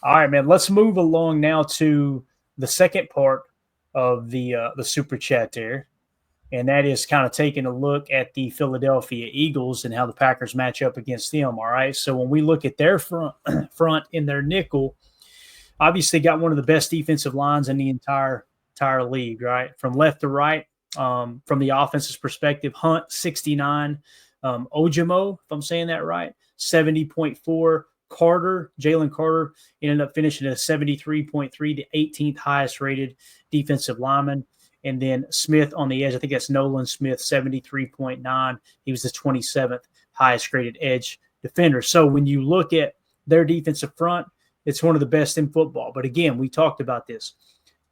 All right, man. Let's move along now to the second part of the super chat there, and that is kind of taking a look at the Philadelphia Eagles and how the Packers match up against them. All right, so when we look at their front in their nickel, obviously got one of the best defensive lines in the entire league. Right, from left to right. From the offense's perspective, Hunt 69, Ojimo, if I'm saying that right, 70.4. Carter, Jalen Carter, ended up finishing at a 73.3, the 18th highest rated defensive lineman. And then Smith on the edge, I think that's Nolan Smith, 73.9. He was the 27th highest graded edge defender. So when you look at their defensive front, it's one of the best in football. But again, we talked about this.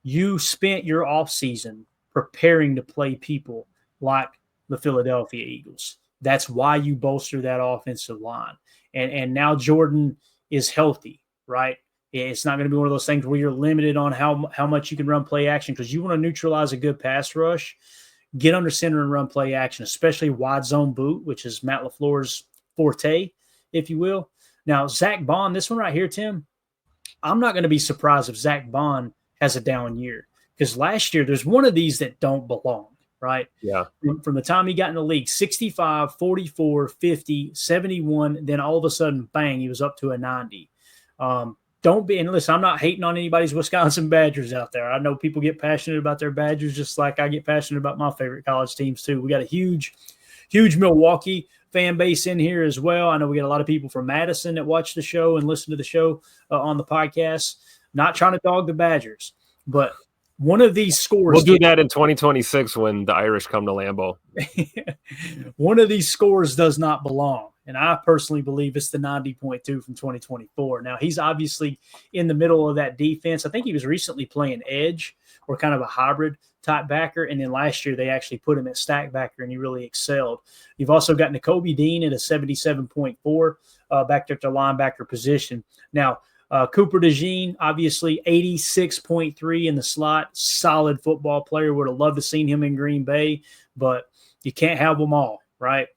You spent your offseason preparing to play people like the Philadelphia Eagles. That's why you bolster that offensive line. And now Jordan is healthy, right? It's not going to be one of those things where you're limited on how much you can run play action, because you want to neutralize a good pass rush, get under center and run play action, especially wide zone boot, which is Matt LaFleur's forte, if you will. Now, Zach Bond, this one right here, Tim, I'm not going to be surprised if Zach Bond has a down year, because last year there's one of these that don't belong. Right? Yeah. From the time he got in the league, 65, 44, 50, 71, then all of a sudden, bang, he was up to a 90. Don't be, and listen, I'm not hating on anybody's Wisconsin Badgers out there. I know people get passionate about their Badgers just like I get passionate about my favorite college teams too. We got a huge Milwaukee fan base in here as well. I know we got a lot of people from Madison that watch the show and listen to the show on the podcast. Not trying to dog the Badgers, but one of these scores. We'll do that in 2026 when the Irish come to Lambeau. One of these scores does not belong. And I personally believe it's the 90.2 from 2024. Now, he's obviously in the middle of that defense. I think he was recently playing edge or kind of a hybrid type backer. And then last year they actually put him at stack backer and he really excelled. You've also got Nakobe Dean at a 77.4 back there at the linebacker position. Now, Cooper DeJean, obviously 86.3 in the slot, solid football player. Would have loved to seen him in Green Bay, but you can't have them all, right?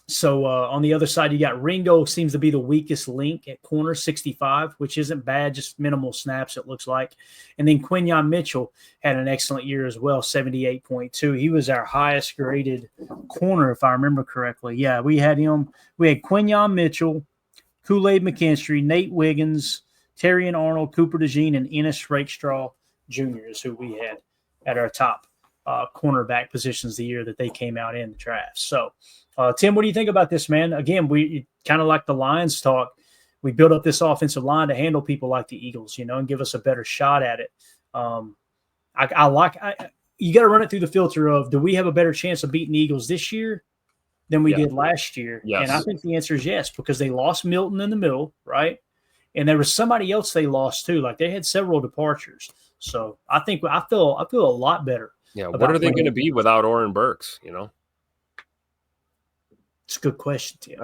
So on the other side, you got Ringo, seems to be the weakest link at corner, 65, which isn't bad, just minimal snaps it looks like. And then Quinyon Mitchell had an excellent year as well, 78.2. He was our highest graded corner, if I remember correctly. Yeah, we had him. We had Quinyon Mitchell, Kool-Aid McKinstry, Nate Wiggins, Terrion Arnold, Cooper DeJean, and Ennis Rakestraw Jr. is who we had at our top cornerback positions the year that they came out in the draft. So, Tim, what do you think about this, man? Again, we kind of like the Lions talk. We built up this offensive line to handle people like the Eagles, and give us a better shot at it. You got to run it through the filter of, do we have a better chance of beating the Eagles this year than we did last year? Yes. And I think the answer is yes, because they lost Milton in the middle, right? And there was somebody else they lost too. Like they had several departures. So I feel a lot better. Yeah. What are they going to be without Oren Burks? It's a good question, Tim.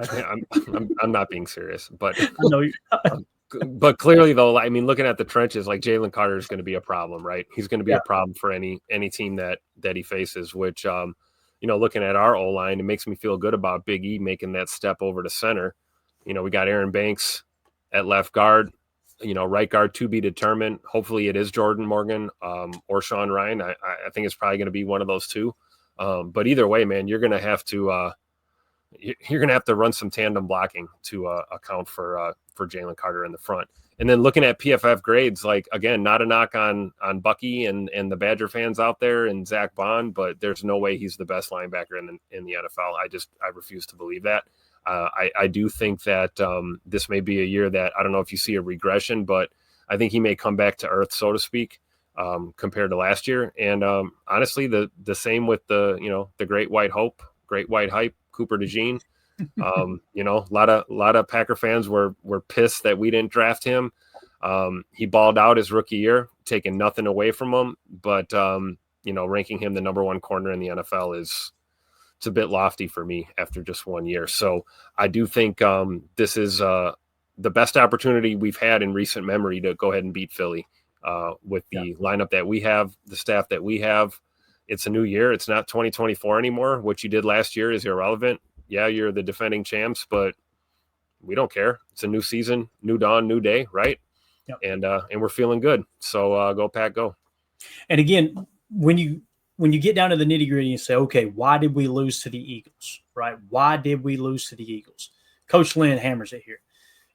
I'm not being serious, but I know but clearly though, I mean, looking at the trenches, like Jalen Carter is going to be a problem, right? He's going to be a problem for any team that he faces, which, looking at our O-line, it makes me feel good about Big E making that step over to center. We got Aaron Banks at left guard, right guard to be determined. Hopefully it is Jordan Morgan or Sean Ryan. I think it's probably going to be one of those two. But either way, man, you're going to have to run some tandem blocking to account for Jalen Carter in the front. And then looking at PFF grades, like, again, not a knock on Bucky and the Badger fans out there and Zach Bond, but there's no way he's the best linebacker in the NFL. I refuse to believe that. I do think that this may be a year that, I don't know if you see a regression, but I think he may come back to earth, so to speak, compared to last year. And honestly, the same with the great white hype, Cooper DeJean. A lot of Packer fans were pissed that we didn't draft him. He balled out his rookie year, taking nothing away from him, but ranking him the number one corner in the NFL it's a bit lofty for me after just 1 year. So I do think this is the best opportunity we've had in recent memory to go ahead and beat Philly with the lineup that we have, the staff that we have. It's a new year. It's not 2024 anymore. What you did last year is irrelevant. Yeah, you're the defending champs, but we don't care. It's a new season, new dawn, new day, right? Yep. And we're feeling good. So go Pack, go. And again, when you get down to the nitty gritty and say, okay, why did we lose to the Eagles, right? Why did we lose to the Eagles? Coach Lynn hammers it here.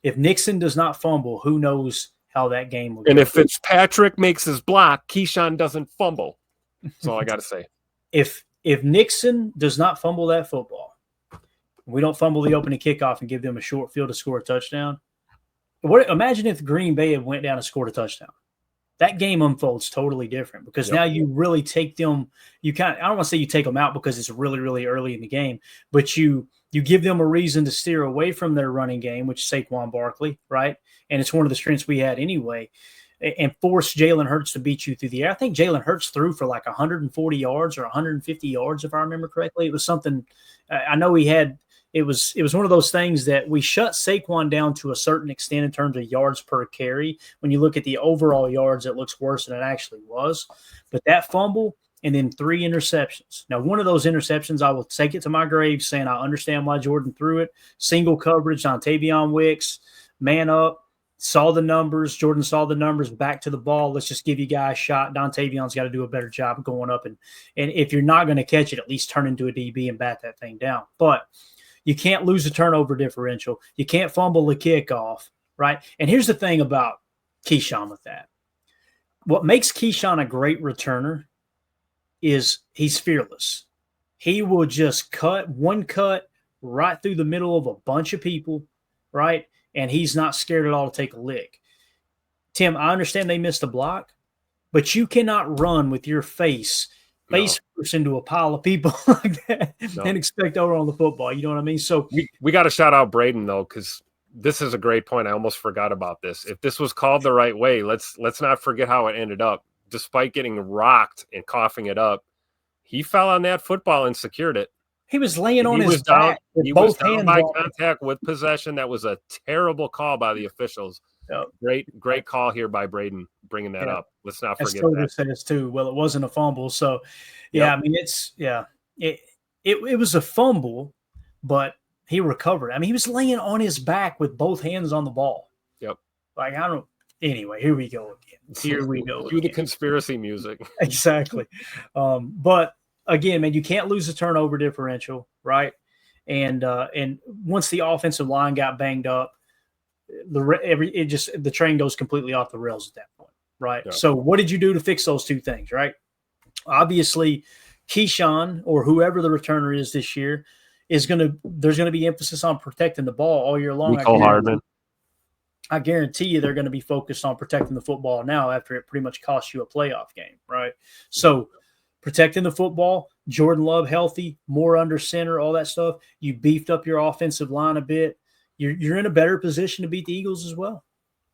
If Nixon does not fumble, who knows how that game will go. And if Fitzpatrick makes his block, Keyshawn doesn't fumble. That's all I got to say. If Nixon does not fumble that football, we don't fumble the opening kickoff and give them a short field to score a touchdown. Imagine if Green Bay had went down and scored a touchdown. That game unfolds totally different because now you really take them. I don't want to say you take them out because it's really, really early in the game, but you give them a reason to steer away from their running game, which is Saquon Barkley, right? And it's one of the strengths we had anyway, and force Jalen Hurts to beat you through the air. I think Jalen Hurts threw for like 140 yards or 150 yards, if I remember correctly. It was something I know he had. It was one of those things that we shut Saquon down to a certain extent in terms of yards per carry. When you look at the overall yards, it looks worse than it actually was. But that fumble and then 3 interceptions. Now, one of those interceptions, I will take it to my grave saying I understand why Jordan threw it. Single coverage on Tavion Wicks, man up, saw the numbers. Jordan saw the numbers, back to the ball. Let's just give you guys a shot. Tavion's got to do a better job of going up. And if you're not going to catch it, at least turn into a DB and bat that thing down. But you can't lose a turnover differential. You can't fumble the kickoff, right? And here's the thing about Keyshawn with that. What makes Keyshawn a great returner is he's fearless. He will just cut right through the middle of a bunch of people, right? And he's not scared at all to take a lick. Tim, I understand they missed a block, but you cannot run with your face first into a pile of people like that and expect to run the football. You know what I mean? So we got to shout out Braden though, because this is a great point. I almost forgot about this. If this was called the right way, let's not forget how it ended up. Despite getting rocked and coughing it up, he fell on that football and secured it. He was laying on his back with both hands by contact with possession. That was a terrible call by the officials. Yep. Great call here by Braden bringing that up. Let's not forget that. Says too. Well, it wasn't a fumble, so I mean it was a fumble, but he recovered. I mean, he was laying on his back with both hands on the ball. Yep. Like Anyway, here we go again. Here we go. Cue the conspiracy music. Exactly. But again, man, you can't lose the turnover differential, right? And once the offensive line got banged up, the train goes completely off the rails at that point, right? Yeah. So what did you do to fix those two things, right? Obviously, Keyshawn or whoever the returner is this year there's going to be emphasis on protecting the ball all year long. Nicole Hardman. I guarantee you they're going to be focused on protecting the football now after it pretty much cost you a playoff game, right? So protecting the football, Jordan Love healthy, more under center, all that stuff. You beefed up your offensive line a bit. You're in a better position to beat the Eagles as well.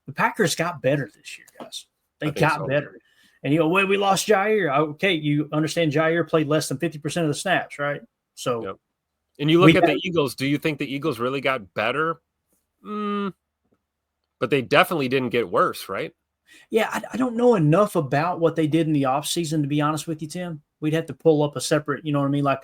The Packers got better this year, guys. They got better. And we lost Jair. Okay, you understand Jair played less than 50% of the snaps, right? So, yep. And you look at the Eagles. Do you think the Eagles really got better? But they definitely didn't get worse, right? Yeah, I don't know enough about what they did in the offseason, to be honest with you, Tim. We'd have to pull up a separate, you know what I mean, like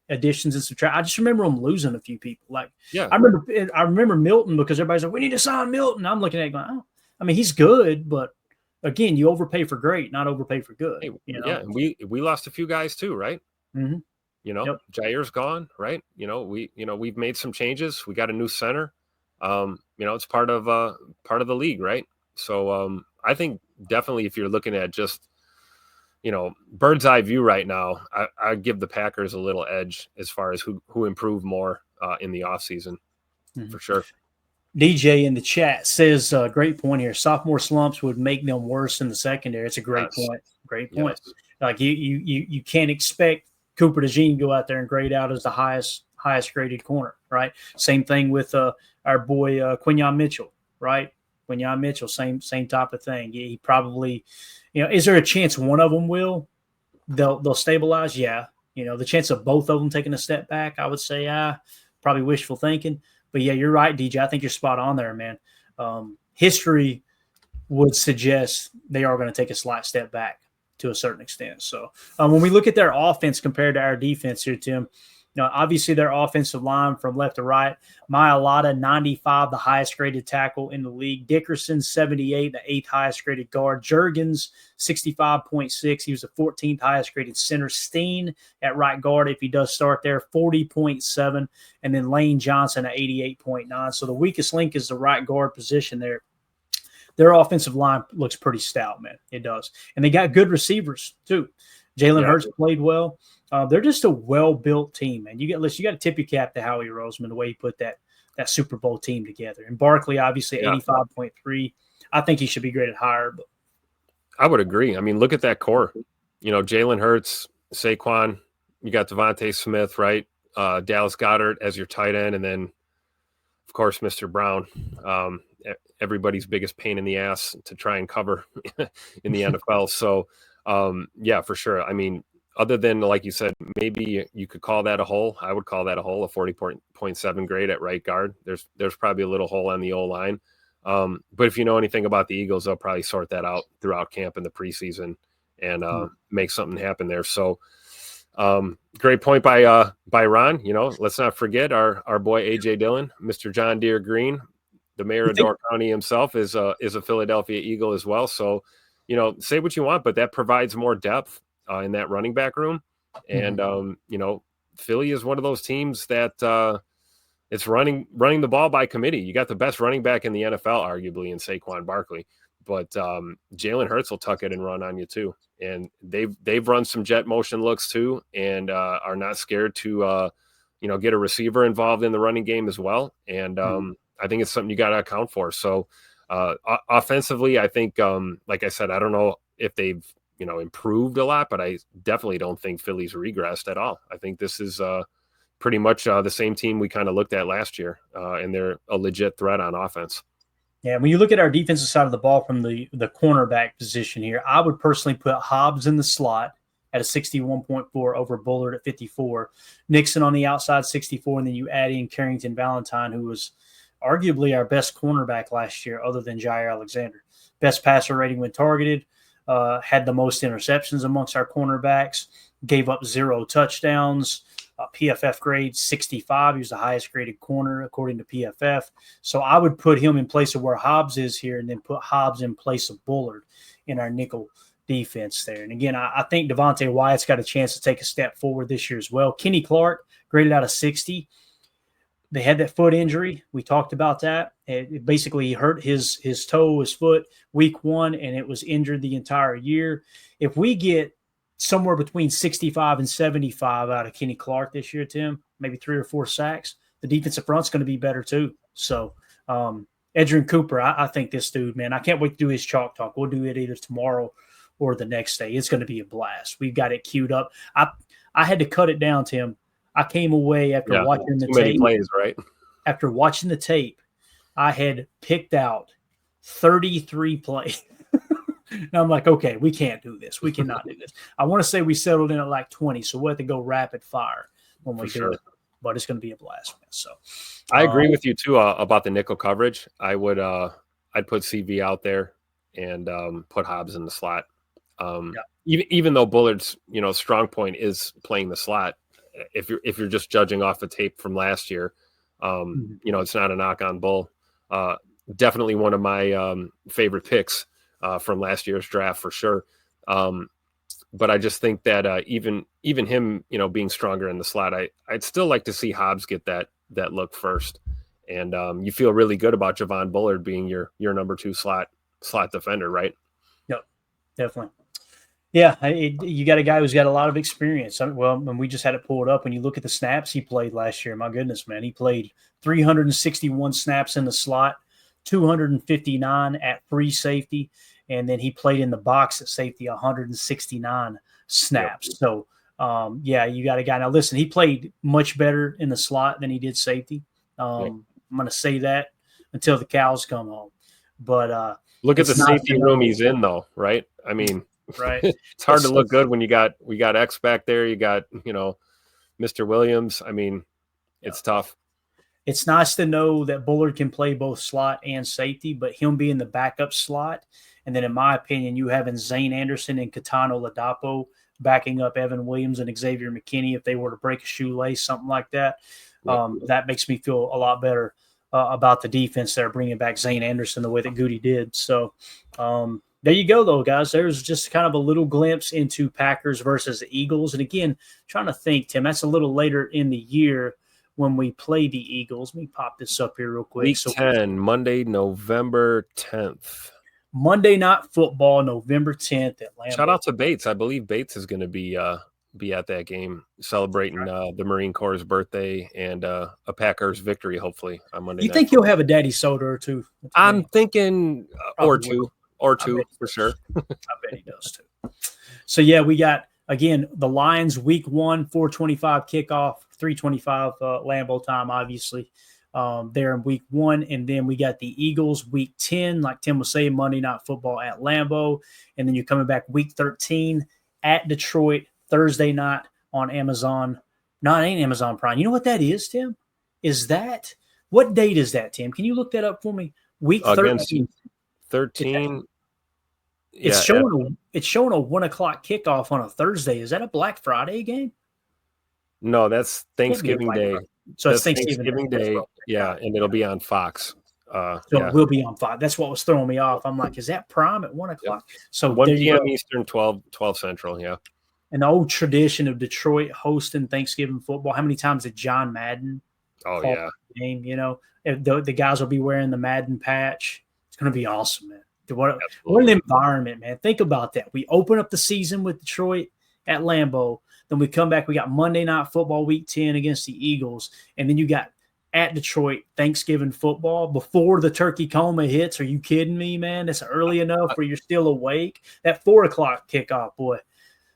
additions and subtract. I just remember them losing a few people. I remember Milton because everybody's like, we need to sign Milton. I'm looking at it going, oh, I mean, he's good, but again, you overpay for great, not overpay for good. Hey, yeah, and we lost a few guys too, right? Mm-hmm. Jair's gone, right? We've made some changes. We got a new center. It's part of the league, right? So I think definitely if you're looking at just bird's eye view right now, I give the Packers a little edge as far as who improved more in the offseason, for sure. DJ in the chat says, great point here. Sophomore slumps would make them worse in the secondary. It's a great point. Great point. Yes. Like you can't expect Cooper DeJean to go out there and grade out as the highest graded corner, right? Same thing with our boy Quinyon Mitchell, right? Quinyon Mitchell, same type of thing. He probably, is there a chance one of them they'll stabilize? Yeah. The chance of both of them taking a step back, I would say, probably wishful thinking. But yeah, you're right, DJ. I think you're spot on there, man. History would suggest they are going to take a slight step back to a certain extent. So when we look at their offense compared to our defense here, Tim, Now, obviously, their offensive line from left to right, Mailata, 95, the highest graded tackle in the league. Dickerson, 78, the eighth highest graded guard. Jurgens, 65.6. He was the 14th highest graded center. Steen at right guard, if he does start there, 40.7. And then Lane Johnson at 88.9. So the weakest link is the right guard position there. Their offensive line looks pretty stout, man. It does. And they got good receivers, too. Jalen Hurts played well. They're just a well-built team, man. You got to tip your cap to Howie Roseman, the way he put that Super Bowl team together. And Barkley, obviously, 85.3. I think he should be graded higher. But I would agree. I mean, look at that core. Jalen Hurts, Saquon, you got Devontae Smith, right? Dallas Goedert as your tight end, and then, of course, Mr. Brown. Everybody's biggest pain in the ass to try and cover in the NFL. So, for sure. I mean, other than, like you said, maybe you could call that a hole. I would call that a hole, a 40.7 grade at right guard. There's probably a little hole on the O-line. But if you know anything about the Eagles, they'll probably sort that out throughout camp in the preseason and make something happen there. So great point by Ron. Let's not forget our boy A.J. Dillon, Mr. John Deere Green, the mayor of Door County himself is a Philadelphia Eagle as well. So, say what you want, but that provides more depth in that running back room. And, Philly is one of those teams that it's running the ball by committee. You got the best running back in the NFL, arguably, in Saquon Barkley. But Jalen Hurts will tuck it and run on you too. And they've run some jet motion looks too, and are not scared to get a receiver involved in the running game as well. And I think it's something you got to account for. So offensively, I think, like I said, I don't know if they've improved a lot, but I definitely don't think Philly's regressed at all. I think this is pretty much the same team we kind of looked at last year, and they're a legit threat on offense. Yeah, when you look at our defensive side of the ball from the cornerback position here, I would personally put Hobbs in the slot at a 61.4 over Bullard at 54, Nixon on the outside 64, and then you add in Carrington Valentine, who was arguably our best cornerback last year other than Jair Alexander. Best passer rating when targeted, had the most interceptions amongst our cornerbacks, gave up 0 touchdowns, PFF grade 65. He was the highest graded corner according to PFF. So I would put him in place of where Hobbs is here and then put Hobbs in place of Bullard in our nickel defense there. And again, I think Devontae Wyatt's got a chance to take a step forward this year as well. Kenny Clark graded out of 60. They had that foot injury. We talked about that. It basically hurt his toe, his foot, week 1, and it was injured the entire year. If we get somewhere between 65 and 75 out of Kenny Clark this year, Tim, maybe 3 or 4 sacks, the defensive front's going to be better too. So Edgerrin Cooper, I think this dude, man, I can't wait to do his chalk talk. We'll do it either tomorrow or the next day. It's going to be a blast. We've got it queued up. I had to cut it down, Tim. I came away after watching the tape. Plays, right? After watching the tape, I had picked out 33 plays. And I'm like, okay, we can't do this. We cannot do this. I want to say we settled in at like 20, so we'll have to go rapid fire when we do it. But it's going to be a blast, man. So I agree with you too about the nickel coverage. I would I'd put CV out there and put Hobbs in the slot. Even though Bullard's strong point is playing the slot. If you're just judging off the tape from last year, it's not a knock on Bull. Definitely one of my favorite picks from last year's draft for sure. But I just think that even him, being stronger in the slot, I'd still like to see Hobbs get that look first. And you feel really good about Javon Bullard being your number 2 slot defender, right? Yep, definitely. Yeah, you got a guy who's got a lot of experience. Well, and we just had it pulled up. When you look at the snaps he played last year, my goodness, man, he played 361 snaps in the slot, 259 at free safety, and then he played in the box at safety 169 snaps. Yep. So, you got a guy. Now, listen, he played much better in the slot than he did safety. I'm going to say that until the cows come home. But look at the safety room he's in, though, right? I mean – right. It's hard to look good when we got X back there. You got, Mr. Williams. I mean, it's tough. It's nice to know that Bullard can play both slot and safety, but him being the backup slot. And then in my opinion, you having Zane Anderson and Katano Ladapo backing up Evan Williams and Xavier McKinney if they were to break a shoelace, something like that. That makes me feel a lot better about the defense there, bringing back Zane Anderson the way that Goody did. So there you go, though, guys. There's just kind of a little glimpse into Packers versus the Eagles. And again, trying to think, Tim, that's a little later in the year when we play the Eagles. Let me pop this up here real quick. Week 10, Monday, November 10th. Monday Night Football, November 10th at Lambeau. Shout out to Bates. I believe Bates is going to be at that game celebrating the Marine Corps' birthday and a Packers victory, hopefully, on Monday night. You think he'll have a daddy soda or two? I'm thinking or two for sure. I bet he does too. So, yeah, we got, again, the Lions week 1, 4:25 kickoff, 3:25 Lambeau time, obviously. There in week 1, and then we got the Eagles week 10, like Tim was saying, Monday Night Football at Lambeau, and then you're coming back week 13 at Detroit Thursday night on Amazon. No, it ain't Amazon Prime. You know what that is, Tim? What date is that, Tim? Can you look that up for me? Week 13. 13. It's showing a 1:00 kickoff on a Thursday. Is that a Black Friday game? No, that's Thanksgiving Day. So it's Thanksgiving Day. Yeah, and it'll be on Fox. It will be on Fox. That's what was throwing me off. I'm like, is that Prime at 1:00? Yep. So 1 p.m. Eastern, 12 Central. Yeah. An old tradition of Detroit hosting Thanksgiving football. How many times did John Madden? The game. You know, the guys will be wearing the Madden patch. It's going to be awesome, man. What an environment, man. Think about that. We open up the season with Detroit at Lambeau. Then we come back. We got Monday Night Football week 10 against the Eagles. And then you got at Detroit Thanksgiving football before the turkey coma hits. Are you kidding me, man? That's early enough where you're still awake. That 4:00 kickoff, boy.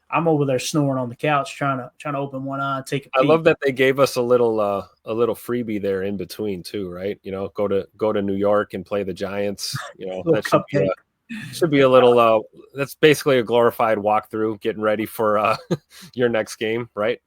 I'm over there snoring on the couch trying to open one eye and take a peek. I love that they gave us a little freebie there in between too, right? You know, go to New York and play the Giants. You know, that should be a little. That's basically a glorified walkthrough, getting ready for your next game, right?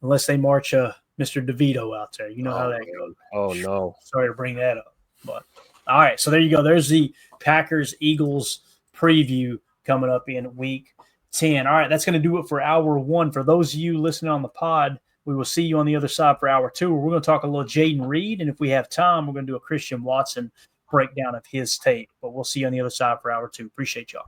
Unless they march Mr. DeVito out there, you know how that goes. Oh no! Sorry to bring that up, but all right. So there you go. There's the Packers Eagles preview coming up in week 10. All right, that's going to do it for hour 1. For those of you listening on the pod, we will see you on the other side for hour 2. We're going to talk a little Jaden Reed, and if we have time, we're going to do a Christian Watson breakdown of his tape. But we'll see you on the other side for hour 2. Appreciate y'all.